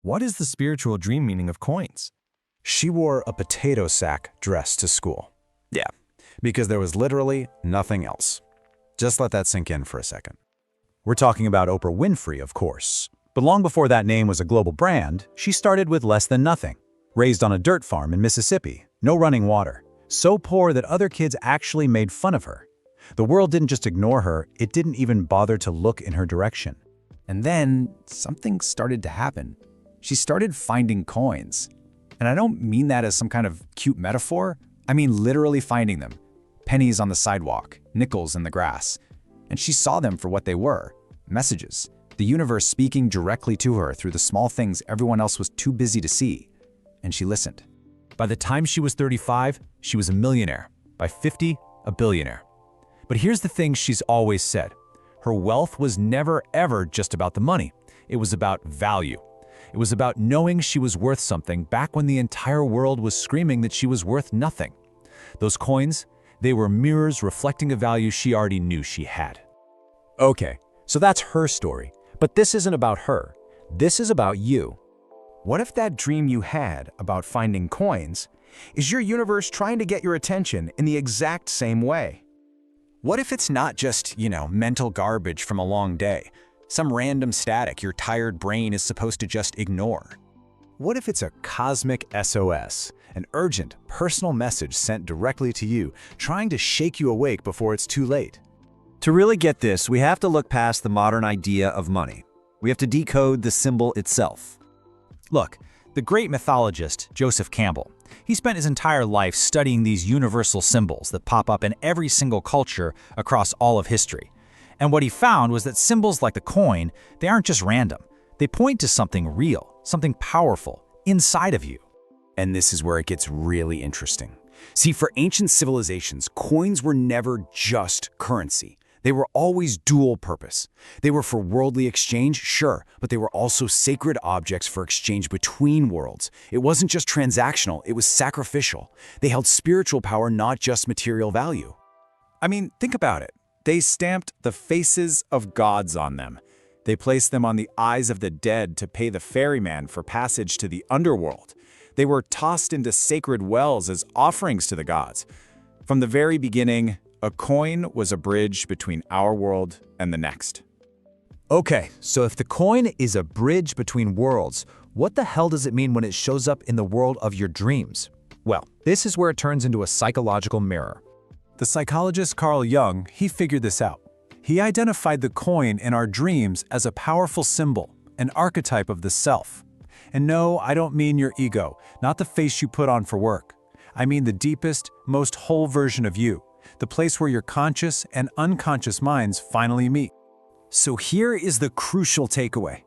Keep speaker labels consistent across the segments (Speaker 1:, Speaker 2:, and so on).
Speaker 1: What is the spiritual dream meaning of coins?
Speaker 2: She wore a potato sack dress to school. Yeah, because there was literally nothing else. Just let that sink in for a second. We're talking about Oprah Winfrey, of course. But long before that name was a global brand, she started with less than nothing. Raised on a dirt farm in Mississippi, no running water. So poor that other kids actually made fun of her. The world didn't just ignore her, it didn't even bother to look in her direction.
Speaker 3: And then something started to happen. She started finding coins. And I don't mean that as some kind of cute metaphor. I mean literally finding them. Pennies on the sidewalk, nickels in the grass. And she saw them for what they were, messages. The universe speaking directly to her through the small things everyone else was too busy to see. And she listened.
Speaker 1: By the time she was 35, she was a millionaire. By 50, a billionaire. But here's the thing she's always said. Her wealth was never ever just about the money. It was about value. It was about knowing she was worth something back when the entire world was screaming that she was worth nothing. Those coins, they were mirrors reflecting a value she already knew she had.
Speaker 2: Okay, so that's her story. But this isn't about her. This is about you.
Speaker 4: What if that dream you had about finding coins is your universe trying to get your attention in the exact same way? What if it's not just, mental garbage from a long day, some random static your tired brain is supposed to just ignore?
Speaker 2: What if it's a cosmic SOS, an urgent, personal message sent directly to you, trying to shake you awake before it's too late?
Speaker 5: To really get this, we have to look past the modern idea of money. We have to decode the symbol itself.
Speaker 3: Look, the great mythologist Joseph Campbell, he spent his entire life studying these universal symbols that pop up in every single culture across all of history. And what he found was that symbols like the coin, they aren't just random. They point to something real, something powerful, inside of you.
Speaker 2: And this is where it gets really interesting. See, for ancient civilizations, coins were never just currency. They were always dual purpose. They were for worldly exchange, sure, but they were also sacred objects for exchange between worlds. It wasn't just transactional, it was sacrificial. They held spiritual power, not just material value. I mean, think about it. They stamped the faces of gods on them. They placed them on the eyes of the dead to pay the ferryman for passage to the underworld. They were tossed into sacred wells as offerings to the gods. From the very beginning, a coin was a bridge between our world and the next.
Speaker 1: Okay, so if the coin is a bridge between worlds, what the hell does it mean when it shows up in the world of your dreams? Well, this is where it turns into a psychological mirror.
Speaker 2: The psychologist Carl Jung, he figured this out. He identified the coin in our dreams as a powerful symbol, an archetype of the self. And no, I don't mean your ego, not the face you put on for work. I mean the deepest, most whole version of you, the place where your conscious and unconscious minds finally meet. So here is the crucial takeaway.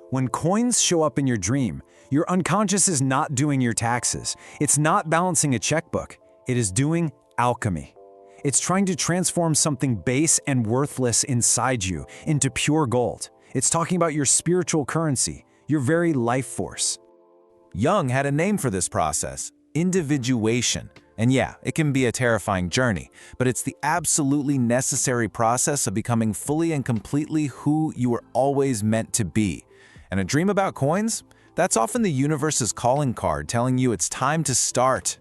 Speaker 2: When coins show up in your dream, your unconscious is not doing your taxes. It's not balancing a checkbook. It is doing alchemy. It's trying to transform something base and worthless inside you into pure gold. It's talking about your spiritual currency, your very life force.
Speaker 4: Jung had a name for this process: individuation. And yeah, it can be a terrifying journey, but it's the absolutely necessary process of becoming fully and completely who you were always meant to be. And a dream about coins? That's often the universe's calling card telling you it's time to start.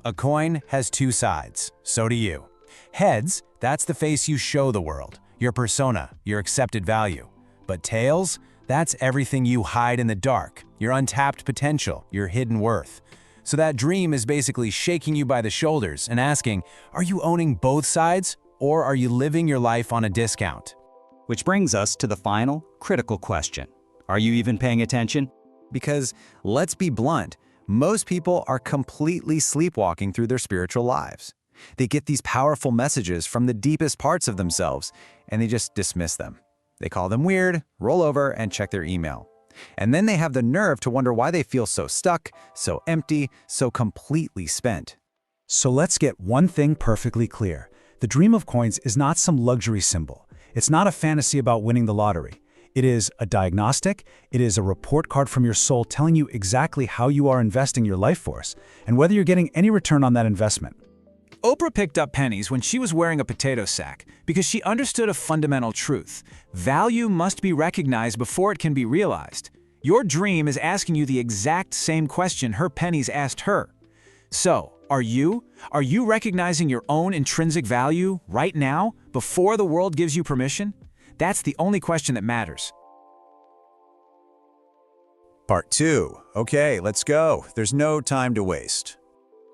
Speaker 2: A coin has two sides, so do you. Heads, that's the face you show the world, your persona, your accepted value. But tails, that's everything you hide in the dark, your untapped potential, your hidden worth. So that dream is basically shaking you by the shoulders and asking, are you owning both sides, or are you living your life on a discount?
Speaker 5: Which brings us to the final, critical question. Are you even paying attention?
Speaker 2: Because, let's be blunt, most people are completely sleepwalking through their spiritual lives. They get these powerful messages from the deepest parts of themselves, and they just dismiss them. They call them weird, roll over, and check their email. And then they have the nerve to wonder why they feel so stuck, so empty, so completely spent. So let's get one thing perfectly clear. The dream of coins is not some luxury symbol. It's not a fantasy about winning the lottery. It is a diagnostic. It is a report card from your soul telling you exactly how you are investing your life force and whether you're getting any return on that investment. Oprah picked up pennies when she was wearing a potato sack because she understood a fundamental truth. Value must be recognized before it can be realized. Your dream is asking you the exact same question her pennies asked her. So, are you recognizing your own intrinsic value right now, before the world gives you permission? That's the only question that matters.
Speaker 3: Part 2. Okay, let's go. There's no time to waste.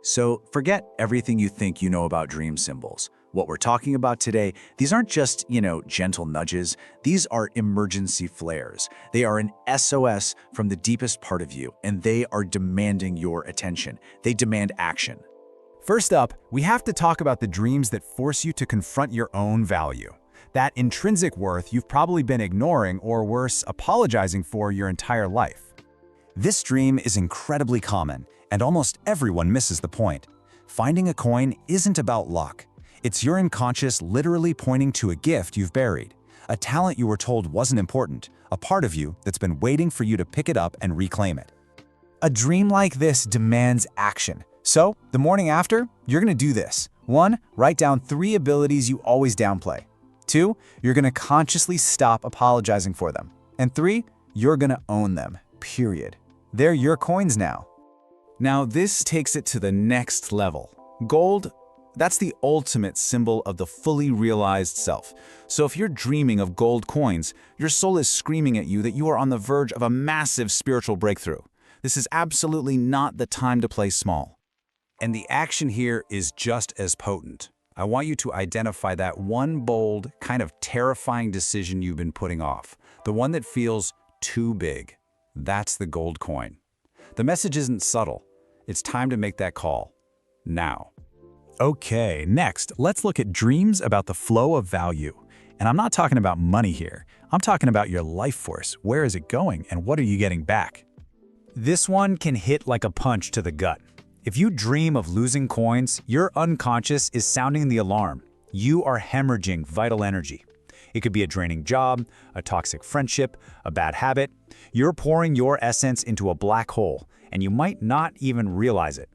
Speaker 3: So forget everything you think you know about dream symbols. What we're talking about today, these aren't just, gentle nudges. These are emergency flares. They are an SOS from the deepest part of you, and they are demanding your attention. They demand action.
Speaker 1: First up, we have to talk about the dreams that force you to confront your own value. That intrinsic worth you've probably been ignoring, or worse, apologizing for your entire life.
Speaker 3: This dream is incredibly common, and almost everyone misses the point. Finding a coin isn't about luck. It's your unconscious literally pointing to a gift you've buried, a talent you were told wasn't important, a part of you that's been waiting for you to pick it up and reclaim it. A dream like this demands action. So, the morning after, you're going to do this. 1. Write down 3 abilities you always downplay. 2. You're going to consciously stop apologizing for them. And 3. You're going to own them. Period. They're your coins now.
Speaker 2: Now this takes it to the next level. Gold, that's the ultimate symbol of the fully realized self. So if you're dreaming of gold coins, your soul is screaming at you that you are on the verge of a massive spiritual breakthrough. This is absolutely not the time to play small.
Speaker 1: And the action here is just as potent. I want you to identify that one bold, kind of terrifying decision you've been putting off. The one that feels too big. That's the gold coin. The message isn't subtle. It's time to make that call. Now.
Speaker 2: Okay, next, let's look at dreams about the flow of value. And I'm not talking about money here. I'm talking about your life force. Where is it going, and what are you getting back? This one can hit like a punch to the gut. If you dream of losing coins, your unconscious is sounding the alarm. You are hemorrhaging vital energy. It could be a draining job, a toxic friendship, a bad habit. You're pouring your essence into a black hole, and you might not even realize it.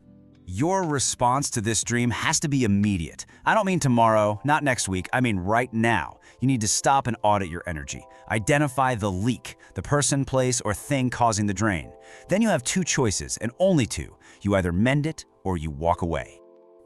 Speaker 5: Your response to this dream has to be immediate. I don't mean tomorrow, not next week, I mean right now. You need to stop and audit your energy. Identify the leak, the person, place, or thing causing the drain. Then you have 2 choices, and only 2. You either mend it or you walk away.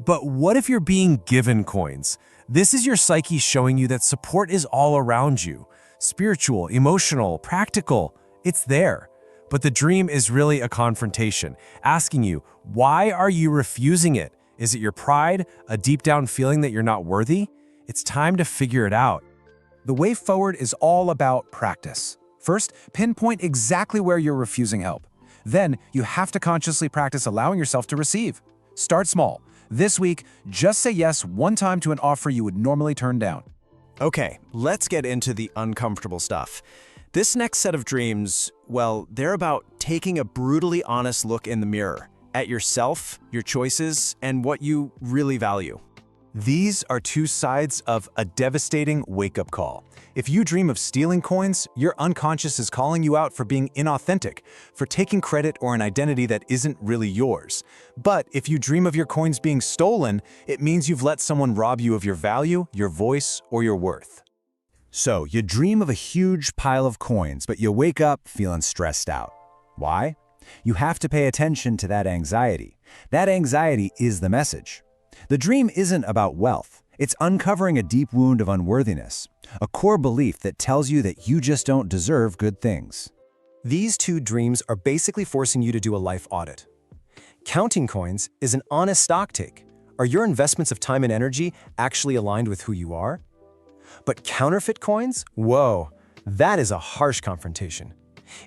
Speaker 6: But what if you're being given coins? This is your psyche showing you that support is all around you. Spiritual, emotional, practical, it's there. But the dream is really a confrontation, asking you, why are you refusing it? Is it your pride, a deep down feeling that you're not worthy? It's time to figure it out.
Speaker 2: The way forward is all about practice. First, pinpoint exactly where you're refusing help. Then, you have to consciously practice allowing yourself to receive. Start small. This week, just say yes one time to an offer you would normally turn down.
Speaker 6: Okay, let's get into the uncomfortable stuff. This next set of dreams, well, they're about taking a brutally honest look in the mirror at yourself, your choices, and what you really value.
Speaker 2: These are 2 sides of a devastating wake-up call. If you dream of stealing coins, your unconscious is calling you out for being inauthentic, for taking credit or an identity that isn't really yours. But if you dream of your coins being stolen, it means you've let someone rob you of your value, your voice, or your worth.
Speaker 3: So, you dream of a huge pile of coins, but you wake up feeling stressed out. Why? You have to pay attention to that anxiety. That anxiety is the message. The dream isn't about wealth. It's uncovering a deep wound of unworthiness, a core belief that tells you that you just don't deserve good things.
Speaker 6: These 2 dreams are basically forcing you to do a life audit. Counting coins is an honest stock take. Are your investments of time and energy actually aligned with who you are? But counterfeit coins? Whoa, that is a harsh confrontation.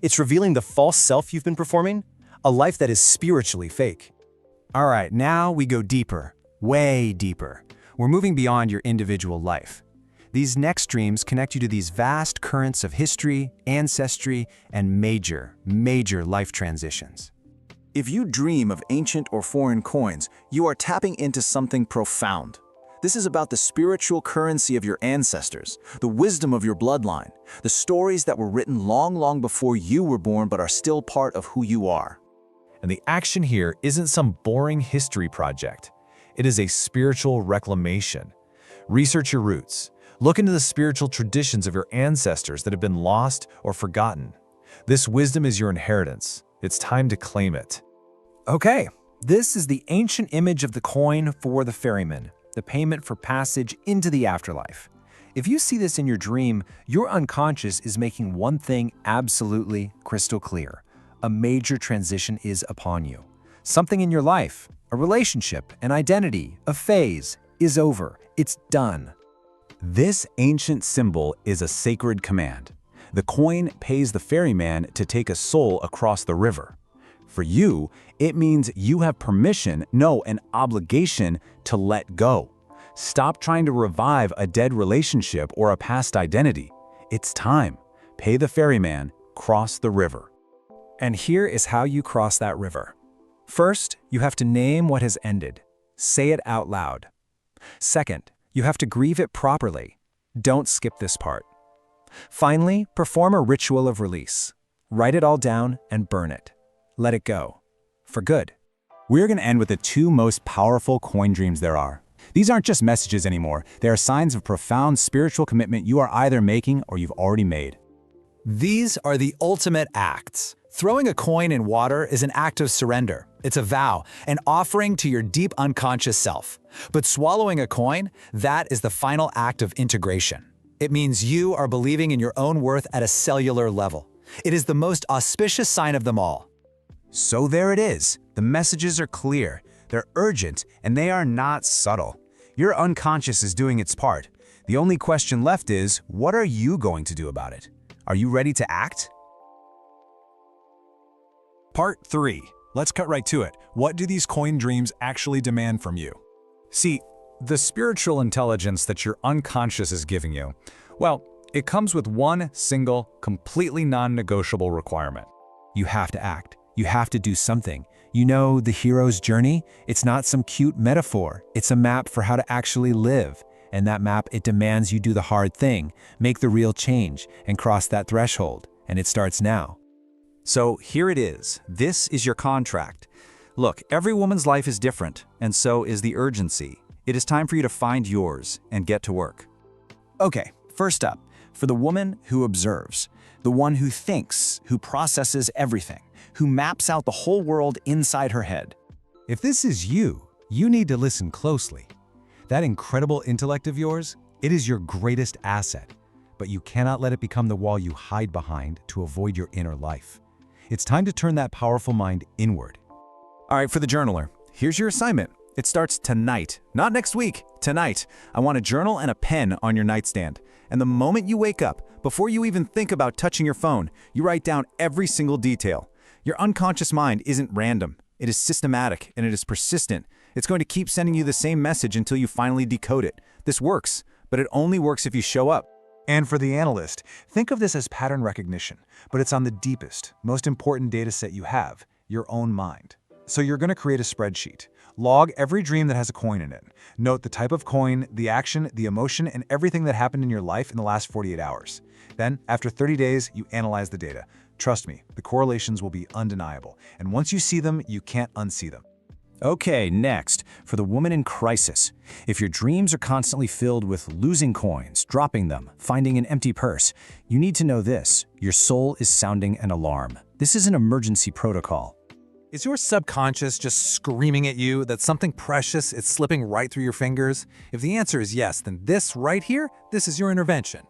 Speaker 6: It's revealing the false self you've been performing, a life that is spiritually fake.
Speaker 2: All right, now we go deeper, way deeper. We're moving beyond your individual life. These next dreams connect you to these vast currents of history, ancestry, and major life transitions.
Speaker 4: If you dream of ancient or foreign coins, you are tapping into something profound. This is about the spiritual currency of your ancestors, the wisdom of your bloodline, the stories that were written long before you were born but are still part of who you are.
Speaker 1: And the action here isn't some boring history project. It is a spiritual reclamation. Research your roots. Look into the spiritual traditions of your ancestors that have been lost or forgotten.
Speaker 2: This wisdom is your inheritance. It's time to claim it.
Speaker 3: Okay, this is the ancient image of the coin for the ferryman, the payment for passage into the afterlife. If you see this in your dream, your unconscious is making one thing absolutely crystal clear. A major transition is upon you. Something in your life, a relationship, an identity, a phase, is over. It's done.
Speaker 4: This ancient symbol is a sacred command. The coin pays the ferryman to take a soul across the river. For you, it means you have permission, no, an obligation to let go. Stop trying to revive a dead relationship or a past identity. It's time. Pay the ferryman, cross the river.
Speaker 3: And here is how you cross that river. First, you have to name what has ended. Say it out loud. Second, you have to grieve it properly. Don't skip this part. Finally, perform a ritual of release. Write it all down and burn it. Let it go. For good.
Speaker 4: We're going to end with the two most powerful coin dreams there are. These aren't just messages anymore. They are signs of profound spiritual commitment you are either making or you've already made.
Speaker 1: These are the ultimate acts. Throwing a coin in water is an act of surrender. It's a vow, an offering to your deep unconscious self. But swallowing a coin, that is the final act of integration. It means you are believing in your own worth at a cellular level. It is the most auspicious sign of them all.
Speaker 4: So there it is. The messages are clear, they're urgent, and they are not subtle. Your unconscious is doing its part. The only question left is, what are you going to do about it? Are you ready to act?
Speaker 2: Part 3. Let's cut right to it. What do these coin dreams actually demand from you? See, the spiritual intelligence that your unconscious is giving you, well, it comes with one single, completely non-negotiable requirement. You have to act. You have to do something. You know, the hero's journey? It's not some cute metaphor. It's a map for how to actually live. And that map, it demands you do the hard thing, make the real change, and cross that threshold. And it starts now.
Speaker 7: So here it is. This is your contract. Look, every woman's life is different, and so is the urgency. It is time for you to find yours and get to work. Okay, first up, for the woman who observes, the one who thinks, who processes everything, who maps out the whole world inside her head.
Speaker 2: If this is you, you need to listen closely. That incredible intellect of yours, it is your greatest asset, but you cannot let it become the wall you hide behind to avoid your inner life. It's time to turn that powerful mind inward.
Speaker 4: All right, for the journaler, here's your assignment. It starts tonight, not next week, tonight. I want a journal and a pen on your nightstand. And the moment you wake up, before you even think about touching your phone, you write down every single detail. Your unconscious mind isn't random. It is systematic and it is persistent. It's going to keep sending you the same message until you finally decode it. This works, but it only works if you show up.
Speaker 2: And for the analyst, think of this as pattern recognition, but it's on the deepest, most important data set you have, your own mind. So you're going to create a spreadsheet. Log every dream that has a coin in it. Note the type of coin, the action, the emotion, and everything that happened in your life in the last 48 hours. Then, after 30 days, you analyze the data. Trust me, the correlations will be undeniable. And once you see them, you can't unsee them.
Speaker 7: Okay, next, for the woman in crisis. If your dreams are constantly filled with losing coins, dropping them, finding an empty purse, you need to know this: your soul is sounding an alarm. This is an emergency protocol.
Speaker 2: Is your subconscious just screaming at you that something precious is slipping right through your fingers? If the answer is yes, then this right here, this is your intervention.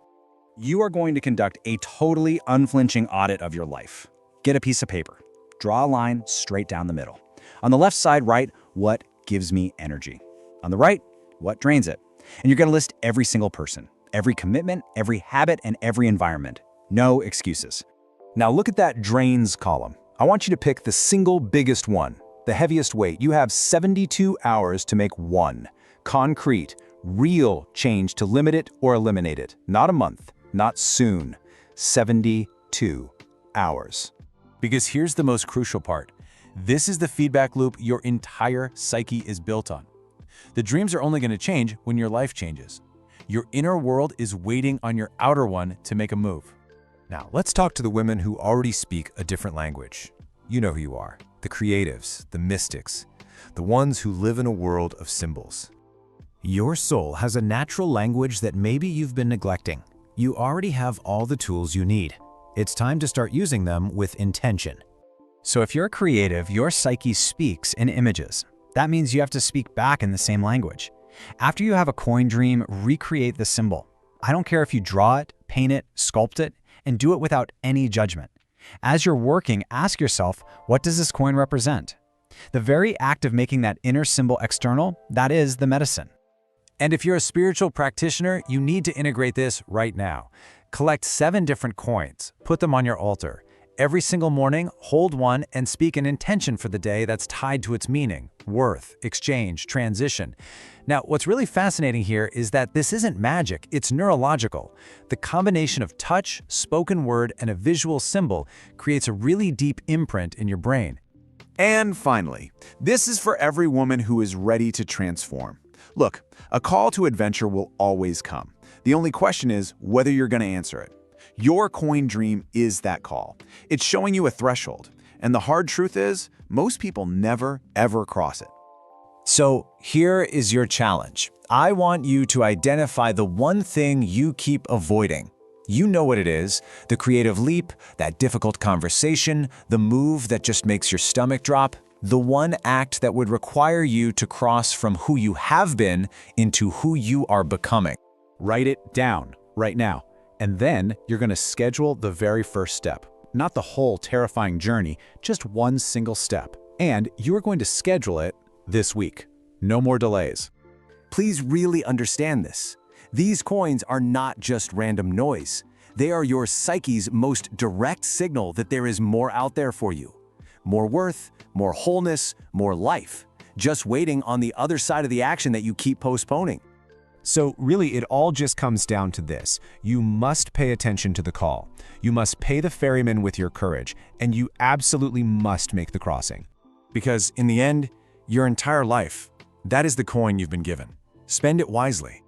Speaker 7: You are going to conduct a totally unflinching audit of your life. Get a piece of paper. Draw a line straight down the middle. On the left side, write, what gives me energy? On the right, what drains it? And you're going to list every single person, every commitment, every habit, and every environment. No excuses. Now look at that drains column. I want you to pick the single biggest one, the heaviest weight. You have 72 hours to make one concrete, real change to limit it or eliminate it. Not a month, not soon. 72 hours.
Speaker 4: Because here's the most crucial part. This is the feedback loop your entire psyche is built on. The dreams are only going to change when your life changes. Your inner world is waiting on your outer one to make a move.
Speaker 2: Now, let's talk to the women who already speak a different language. You know who you are. The creatives, the mystics, the ones who live in a world of symbols.
Speaker 8: Your soul has a natural language that maybe you've been neglecting. You already have all the tools you need. It's time to start using them with intention.
Speaker 3: So if you're creative, your psyche speaks in images. That means you have to speak back in the same language. After you have a coin dream, recreate the symbol. I don't care if you draw it, paint it, sculpt it, and do it without any judgment. As you're working, ask yourself, what does this coin represent? The very act of making that inner symbol external, that is the medicine.
Speaker 1: And if you're a spiritual practitioner, you need to integrate this right now. Collect 7 different coins, put them on your altar. Every single morning, hold one and speak an intention for the day that's tied to its meaning, worth, exchange, transition. Now, what's really fascinating here is that this isn't magic, it's neurological. The combination of touch, spoken word, and a visual symbol creates a really deep imprint in your brain.
Speaker 4: And finally, this is for every woman who is ready to transform. Look, a call to adventure will always come. The only question is whether you're going to answer it. Your coin dream is that call. It's showing you a threshold. And the hard truth is, most people never, ever cross it.
Speaker 1: So here is your challenge. I want you to identify the one thing you keep avoiding. You know what it is, the creative leap, that difficult conversation, the move that just makes your stomach drop, the one act that would require you to cross from who you have been into who you are becoming.
Speaker 7: Write it down right now. And then you're going to schedule the very first step. Not the whole terrifying journey, just one single step. And you're going to schedule it this week. No more delays.
Speaker 6: Please really understand this. These coins are not just random noise. They are your psyche's most direct signal that there is more out there for you. More worth, more wholeness, more life. Just waiting on the other side of the action that you keep postponing.
Speaker 2: So really, it all just comes down to this. You must pay attention to the call. You must pay the ferryman with your courage, and you absolutely must make the crossing.
Speaker 1: Because in the end, your entire life, that is the coin you've been given. Spend it wisely.